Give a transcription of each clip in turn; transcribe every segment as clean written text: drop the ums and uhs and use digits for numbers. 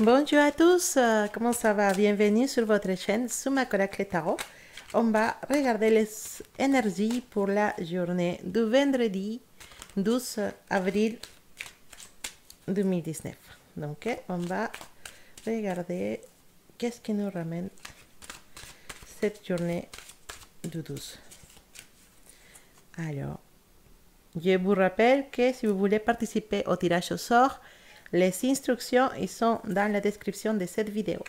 Bonjour à tous, comment ça va? Bienvenue sur votre chaîne Sumakora Tarot. On va regarder les énergies pour la journée du vendredi 12 avril 2019. Donc, on va regarder qu'est-ce qui nous ramène cette journée du 12. Alors, je vous rappelle que si vous voulez participer au tirage au sort, les instructions ils sont dans la description de cette vidéo.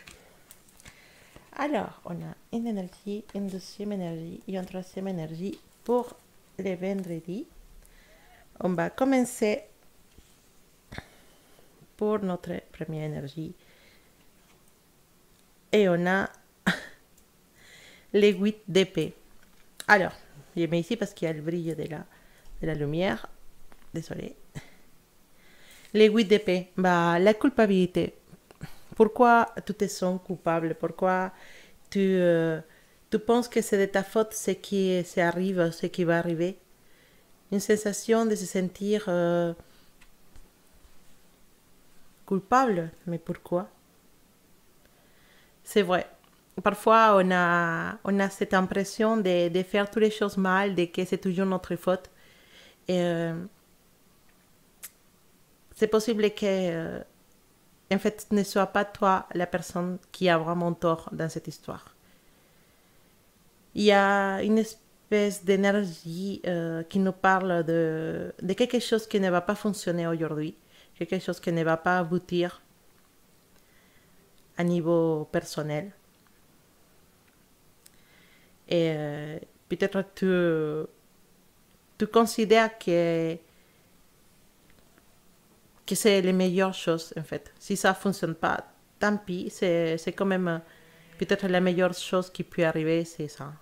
Alors, on a une énergie, une deuxième énergie et une troisième énergie pour le vendredi. On va commencer pour notre première énergie. Et on a les 8 d'épée. Alors, je mets ici parce qu'il y a le brillo de la lumière. Désolé. Les 8 d'épée, bah, la culpabilité. Pourquoi tu te sens coupable? Pourquoi tu penses que c'est de ta faute ce qui arrive, ce qui va arriver? Une sensation de se sentir coupable. Mais pourquoi? C'est vrai. Parfois, on a cette impression de faire toutes les choses mal, de que c'est toujours notre faute. Et c'est possible que, en fait, ce ne soit pas toi la personne qui a vraiment tort dans cette histoire. Il y a une espèce d'énergie qui nous parle de quelque chose qui ne va pas fonctionner aujourd'hui, quelque chose qui ne va pas aboutir à niveau personnel. Et peut-être tu considères que c'est les meilleures choses, en fait. Si ça ne fonctionne pas, tant pis, c'est quand même peut-être la meilleure chose qui peut arriver, c'est ça.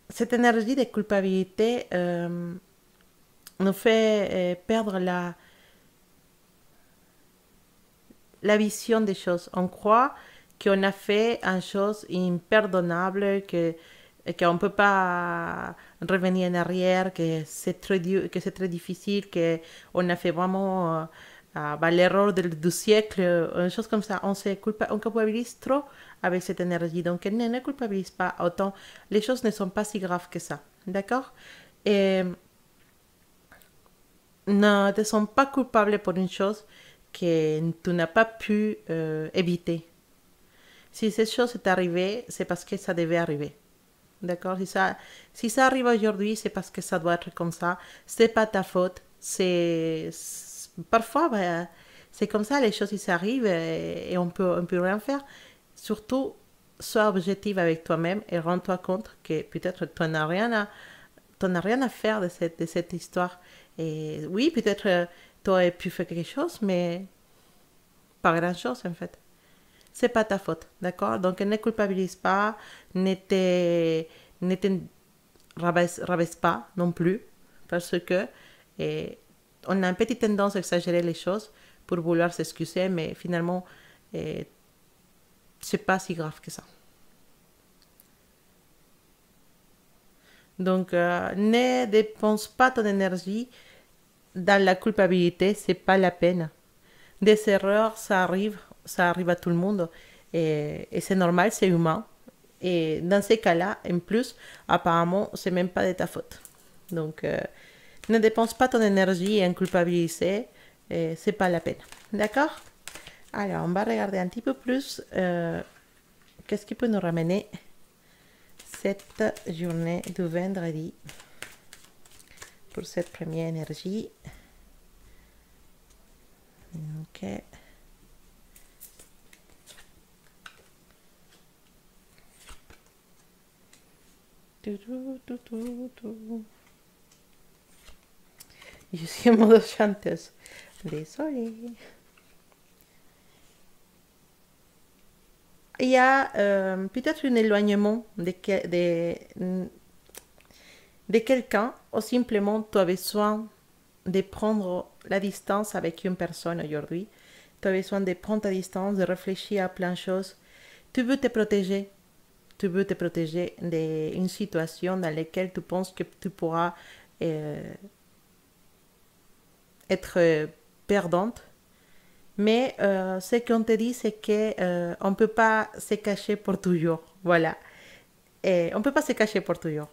Cette énergie de culpabilité nous fait perdre la vision des choses. On croit qu'on a fait une chose impardonnable, qu'on ne peut pas revenir en arrière, que c'est très difficile, qu'on a fait vraiment l'erreur du siècle, une chose comme ça. On culpabilise trop avec cette énergie. Donc, ne culpabilise pas autant. Les choses ne sont pas si graves que ça. D'accord? Et ne te sens pas coupable pour une chose que tu n'as pas pu éviter. Si cette chose est arrivée, c'est parce que ça devait arriver. D'accord? Si ça arrive aujourd'hui, c'est parce que ça doit être comme ça. C'est pas ta faute. Parfois, bah, c'est comme ça, les choses ils arrivent et on peut rien faire. Surtout, sois objectif avec toi-même et rends-toi compte que peut-être tu n'as rien à faire de cette histoire. Et oui, peut-être tu aurais pu faire quelque chose, mais pas grand-chose en fait. C'est pas ta faute, d'accord? Donc ne culpabilise pas, ne te rabaisse pas non plus, parce que on a une petite tendance à exagérer les choses pour vouloir s'excuser, mais finalement, c'est pas si grave que ça. Donc, ne dépense pas ton énergie dans la culpabilité, c'est pas la peine. Des erreurs, ça arrive à tout le monde. Et c'est normal, c'est humain. Et dans ces cas-là, en plus, apparemment, c'est même pas de ta faute. Donc, ne dépense pas ton énergie en culpabiliser, c'est pas la peine. D'accord? Alors, on va regarder un petit peu plus qu'est-ce qui peut nous ramener cette journée du vendredi pour cette première énergie. Ok. Je suis en mode chanteuse. Désolée. Il y a peut-être un éloignement de quelqu'un ou simplement tu as besoin de prendre la distance avec une personne aujourd'hui. Tu as besoin de prendre ta distance, de réfléchir à plein de choses. Tu veux te protéger. Tu veux te protéger d'une situation dans laquelle tu penses que tu pourras être perdante. Mais ce qu'on te dit, c'est qu'on ne peut pas se cacher pour toujours. Voilà. Et on ne peut pas se cacher pour toujours.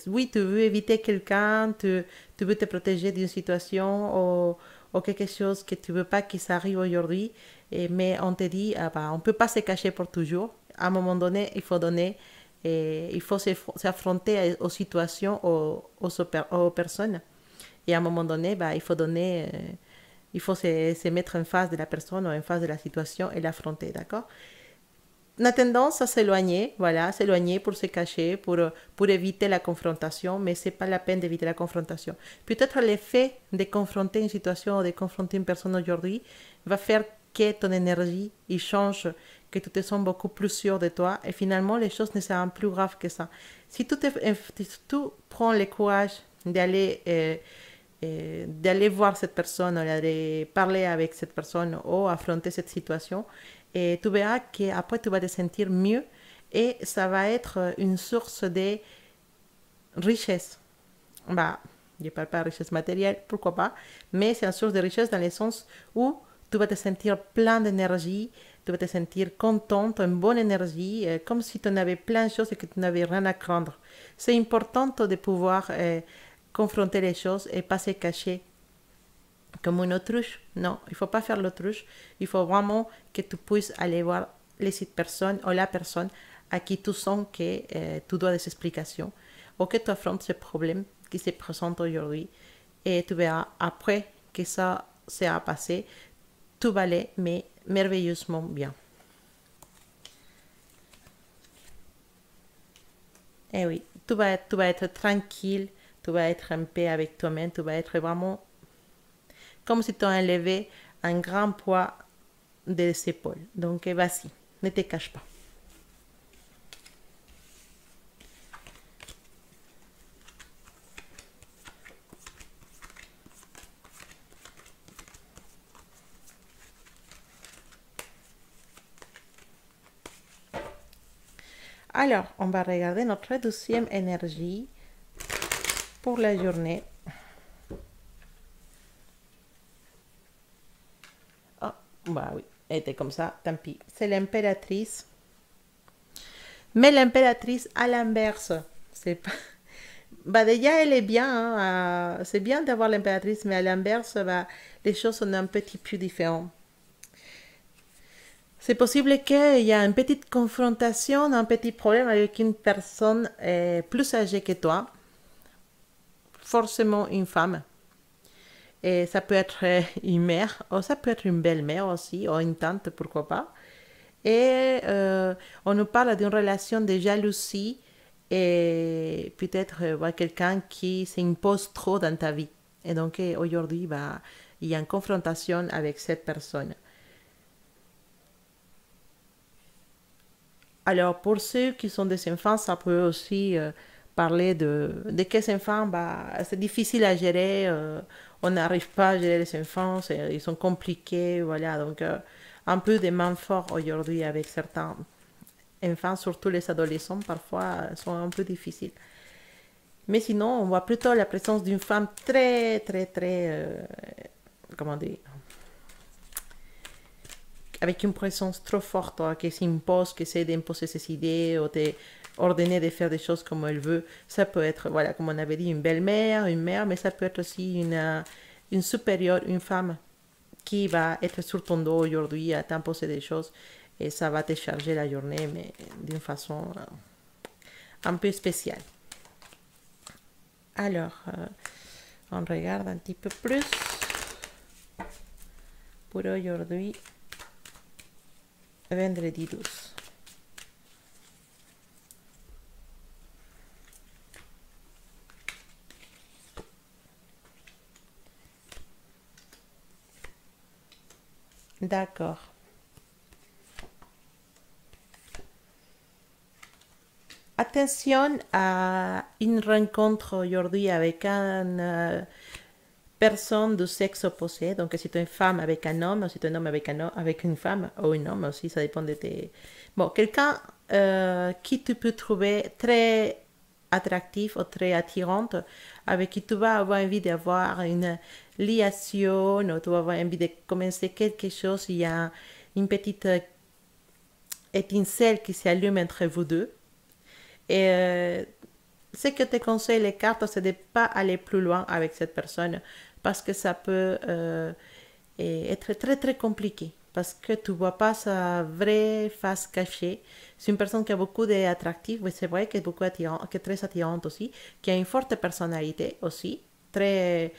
Oui, tu veux éviter quelqu'un, tu veux te protéger d'une situation ou quelque chose que tu ne veux pas que ça arrive aujourd'hui, mais on te dit, ah bah, on ne peut pas se cacher pour toujours. À un moment donné, il faut donner, et il faut s'affronter aux situations, aux personnes. Et à un moment donné, bah, il faut donner, il faut se mettre en face de la personne ou en face de la situation et l'affronter, d'accord? On a tendance à s'éloigner, voilà, s'éloigner pour se cacher, pour éviter la confrontation, mais c'est pas la peine d'éviter la confrontation. Peut-être le fait de confronter une situation ou de confronter une personne aujourd'hui va faire que ton énergie il change, que tu te sens beaucoup plus sûr de toi et finalement les choses ne seront plus graves que ça. Si tu prends le courage d'aller voir cette personne, d'aller parler avec cette personne ou affronter cette situation, et tu verras qu'après tu vas te sentir mieux et ça va être une source de richesse. Bah, je ne parle pas de richesse matérielle, pourquoi pas, mais c'est une source de richesse dans le sens où tu vas te sentir plein d'énergie, tu vas te sentir contente, une bonne énergie, comme si tu en avais plein de choses et que tu n'avais rien à craindre. C'est important de pouvoir confronter les choses et pas se cacher comme une autruche. Non, il ne faut pas faire l'autruche. Il faut vraiment que tu puisses aller voir les personnes ou la personne à qui tu sens que tu dois des explications ou que tu affrontes ce problème qui se présente aujourd'hui. Et tu verras après que ça sera passé, tout va aller, mais merveilleusement bien. Et oui, tu vas être tranquille, tu vas être en paix avec toi-même, tu vas être vraiment comme si tu enlevais un grand poids des épaules. Donc, vas-y, ne te cache pas. Alors, on va regarder notre deuxième énergie pour la journée. Oh, bah oui, elle était comme ça, tant pis. C'est l'impératrice. Mais l'impératrice à l'inverse. C'est pas... Bah déjà, elle est bien. Hein, c'est bien d'avoir l'impératrice, mais à l'inverse, bah, les choses sont un petit peu différentes. C'est possible qu'il y ait une petite confrontation, un petit problème avec une personne plus âgée que toi, forcément une femme. Et ça peut être une mère, ou ça peut être une belle-mère aussi, ou une tante, pourquoi pas. Et on nous parle d'une relation de jalousie et peut-être quelqu'un qui s'impose trop dans ta vie. Et donc aujourd'hui, bah, il y a une confrontation avec cette personne. Alors, pour ceux qui sont des enfants, ça peut aussi parler de quels enfants, bah, c'est difficile à gérer. On n'arrive pas à gérer les enfants, ils sont compliqués. Voilà, donc un peu de main fort aujourd'hui avec certains enfants, surtout les adolescents, parfois sont un peu difficiles. Mais sinon, on voit plutôt la présence d'une femme très, très, très, comment dire, avec une présence trop forte, qui s'impose, qui essaie d'imposer ses idées, ou d'ordonner de faire des choses comme elle veut. Ça peut être, voilà, comme on avait dit, une belle-mère, une mère, mais ça peut être aussi une supérieure, une femme qui va être sur ton dos aujourd'hui à t'imposer des choses et ça va te charger la journée, mais d'une façon un peu spéciale. Alors, on regarde un petit peu plus pour aujourd'hui. Vendredi 12. D'accord. Attention à une rencontre aujourd'hui avec une personne du sexe opposé. Donc, si tu es une femme avec un homme, ou si tu es un homme avec une femme, ou un homme aussi, ça dépend de tes... Bon, quelqu'un qui tu peux trouver très attractive ou très attirante, avec qui tu vas avoir envie d'avoir une liaison, ou tu vas avoir envie de commencer quelque chose, il y a une petite étincelle qui s'allume entre vous deux. Et ce que te conseillent les cartes, c'est de ne pas aller plus loin avec cette personne parce que ça peut être très très compliqué parce que tu ne vois pas sa vraie face cachée. C'est une personne qui a beaucoup d'attractifs, mais c'est vrai qu'elle est beaucoup attirante, qui est très attirante aussi, qui a une forte personnalité aussi, très,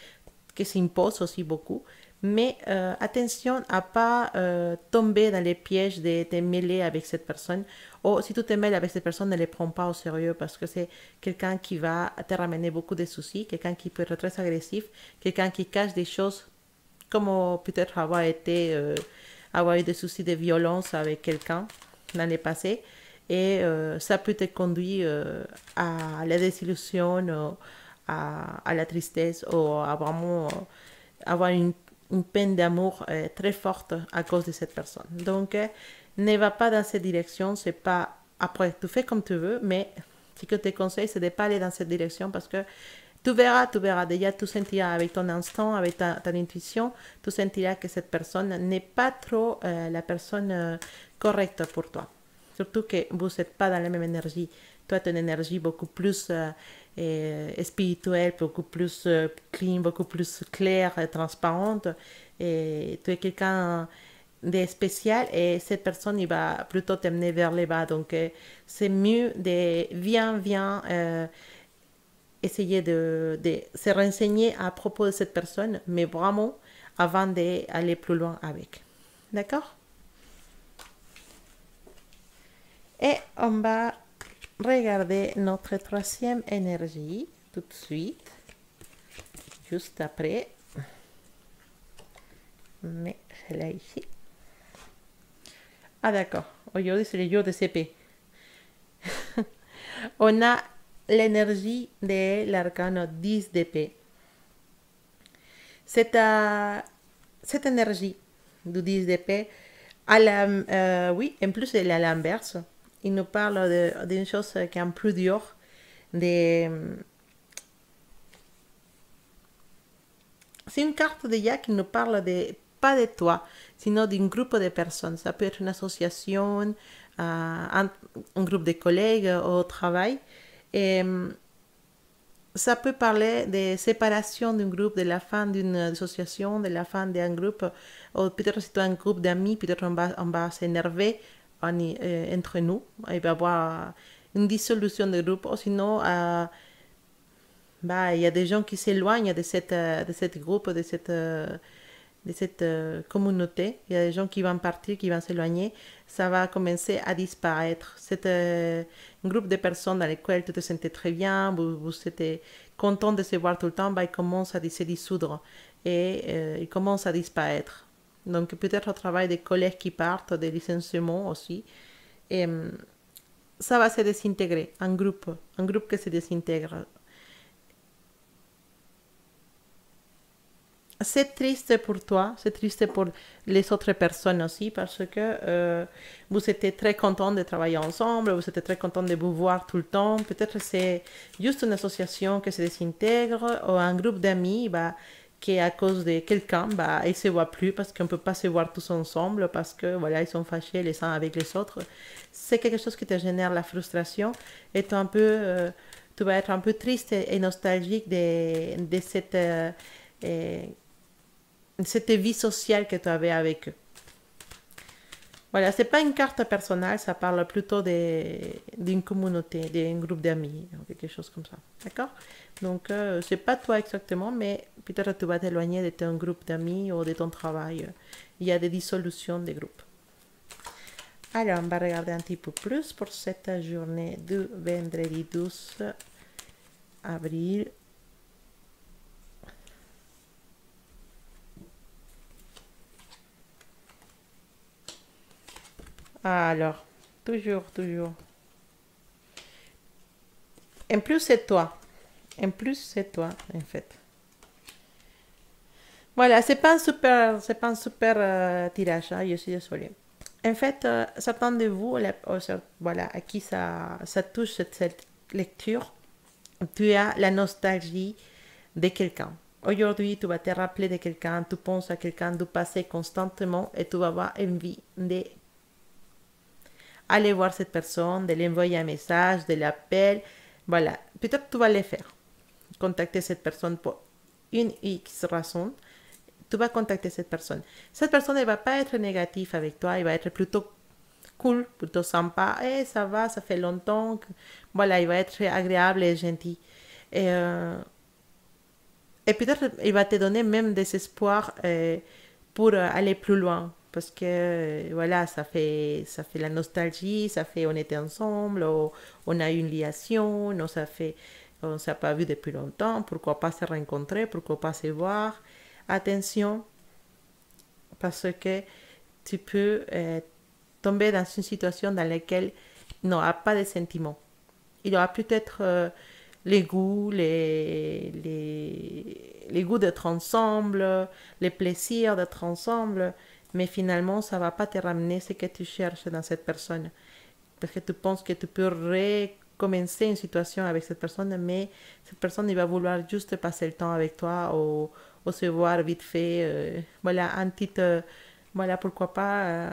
qui s'impose aussi beaucoup. Mais attention à pas tomber dans les pièges de te mêler avec cette personne. Ou si tu te mêles avec cette personne, ne les prends pas au sérieux parce que c'est quelqu'un qui va te ramener beaucoup de soucis, quelqu'un qui peut être très agressif, quelqu'un qui cache des choses comme peut-être avoir eu des soucis de violence avec quelqu'un dans le passé. Et ça peut te conduire à la désillusion, à la tristesse ou à vraiment avoir une peine d'amour très forte à cause de cette personne. Donc, ne va pas dans cette direction. C'est pas. Après, tu fais comme tu veux, mais ce que je te conseille, c'est de ne pas aller dans cette direction parce que tu verras. Déjà, tu sentiras avec ton instinct, avec ta intuition, tu sentiras que cette personne n'est pas trop la personne correcte pour toi. Surtout que vous n'êtes pas dans la même énergie. Toi, tu as une énergie beaucoup plus spirituelle, beaucoup plus clean, beaucoup plus claire et transparente. Et tu es quelqu'un de spécial et cette personne, il va plutôt t'amener vers les bas. Donc, c'est mieux de viens, essayer de se renseigner à propos de cette personne, mais vraiment avant d'aller plus loin avec. D'accord? Et on va regarder notre troisième énergie tout de suite, juste après. Mais c'est là ici. Ah d'accord, aujourd'hui c'est le jour de CP. On a l'énergie de l'arcane 10 d'épée. Cette énergie du 10 d'épée, oui, en plus elle est à l'inverse. Il nous parle d'une chose qui est un peu dure, c'est une carte déjà qui nous parle pas de toi, sinon d'un groupe de personnes. Ça peut être une association, un groupe de collègues au travail. Et ça peut parler de séparation d'un groupe, de la fin d'une association, de la fin d'un groupe. Ou peut-être si tu as un groupe d'amis, peut-être on va s'énerver entre nous. Il va y avoir une dissolution de groupe. Ou sinon, il y a des gens qui s'éloignent de cette groupe, de cette communauté. Il y a des gens qui vont partir, qui vont s'éloigner. Ça va commencer à disparaître. C'est un groupe de personnes dans lesquelles tu te sentais très bien, vous étiez content de se voir tout le temps, il commence à se dissoudre et il commence à disparaître. Donc peut-être au travail des collègues qui partent, des licenciements aussi. Et ça va se désintégrer, un groupe qui se désintègre. C'est triste pour toi, c'est triste pour les autres personnes aussi parce que vous étiez très contents de travailler ensemble, vous étiez très contents de vous voir tout le temps. Peut-être c'est juste une association qui se désintègre ou un groupe d'amis qui à cause de quelqu'un, ils ne se voient plus parce qu'on ne peut pas se voir tous ensemble parce que voilà, ils sont fâchés les uns avec les autres. C'est quelque chose qui te génère la frustration et tu vas être un peu triste et nostalgique de cette vie sociale que tu avais avec eux. Voilà, c'est pas une carte personnelle, ça parle plutôt d'une communauté, d'un groupe d'amis, quelque chose comme ça. D'accord? Donc, c'est pas toi exactement, mais peut-être tu vas t'éloigner de ton groupe d'amis ou de ton travail. Il y a des dissolutions de groupes. Alors, on va regarder un petit peu plus pour cette journée du vendredi 12 avril. Alors, toujours. En plus, c'est toi. En plus, c'est toi, en fait. Voilà, c'est pas un super tirage, hein, je suis désolée. En fait, certains de vous, voilà, à qui ça touche cette lecture, tu as la nostalgie de quelqu'un. Aujourd'hui, tu vas te rappeler de quelqu'un, tu penses à quelqu'un du passé constamment et tu vas avoir envie d'aller voir cette personne, de lui envoyer un message, de l'appeler. Voilà, peut-être tu vas le faire. Contacter cette personne pour une X raison. Tu vas contacter cette personne. Cette personne ne va pas être négative avec toi, elle va être plutôt cool, plutôt sympa. Eh, ça va, ça fait longtemps. Voilà, il va être agréable et gentil. Et, et peut-être il va te donner même des espoirs pour aller plus loin. Parce que voilà, ça fait la nostalgie, ça fait on était ensemble, on a eu une liaison, on ne s'est pas vu depuis longtemps, pourquoi pas se rencontrer, pourquoi pas se voir. Attention, parce que tu peux tomber dans une situation dans laquelle il n'y aura pas de sentiments. Il y aura peut-être les goûts, les goûts d'être ensemble, les plaisirs d'être ensemble, mais finalement, ça ne va pas te ramener ce que tu cherches dans cette personne. Parce que tu penses que tu peux recommencer une situation avec cette personne, mais cette personne, il va vouloir juste passer le temps avec toi ou se voir vite fait. Voilà, un petit... voilà, pourquoi pas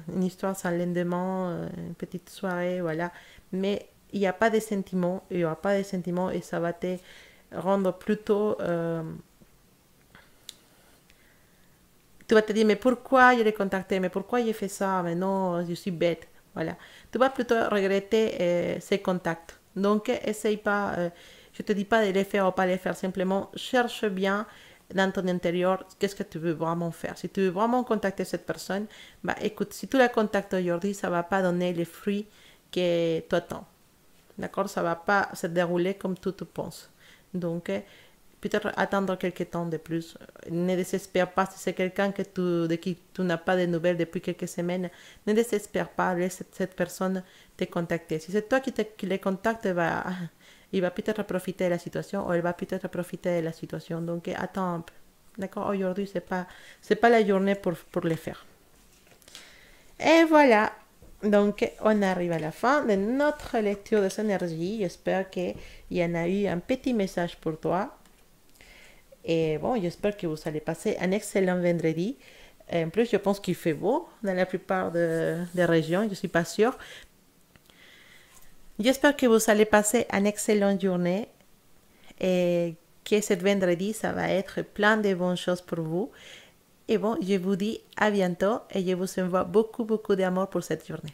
une histoire sans lendemain, une petite soirée, voilà. Mais il n'y a pas de sentiments, il n'y aura pas de sentiments et ça va te rendre plutôt... tu vas te dire, mais pourquoi je l'ai contacté, mais pourquoi j'ai fait ça, mais non, je suis bête. Voilà. Tu vas plutôt regretter ces contacts. Donc, essaye pas, je te dis pas de les faire ou pas les faire, simplement cherche bien dans ton intérieur qu'est-ce que tu veux vraiment faire. Si tu veux vraiment contacter cette personne, bah écoute, si tu la contactes aujourd'hui, ça va pas donner les fruits que tu attends. D'accord? Ça va pas se dérouler comme tu te penses. Donc, peut-être attendre quelques temps de plus. Ne désespère pas si c'est quelqu'un de qui tu n'as pas de nouvelles depuis quelques semaines. Ne désespère pas, laisse cette personne te contacter. Si c'est toi qui les contacte, il va peut-être profiter de la situation ou elle va peut-être profiter de la situation. Donc attends un peu. D'accord? Aujourd'hui, c'est pas la journée pour le faire. Et voilà. Donc, on arrive à la fin de notre lecture de énergie. J'espère qu'il y en a eu un petit message pour toi. Et bon, j'espère que vous allez passer un excellent vendredi. En plus, je pense qu'il fait beau dans la plupart des régions, je ne suis pas sûre. J'espère que vous allez passer une excellente journée et que ce vendredi, ça va être plein de bonnes choses pour vous. Et bon, je vous dis à bientôt et je vous envoie beaucoup, beaucoup d'amour pour cette journée.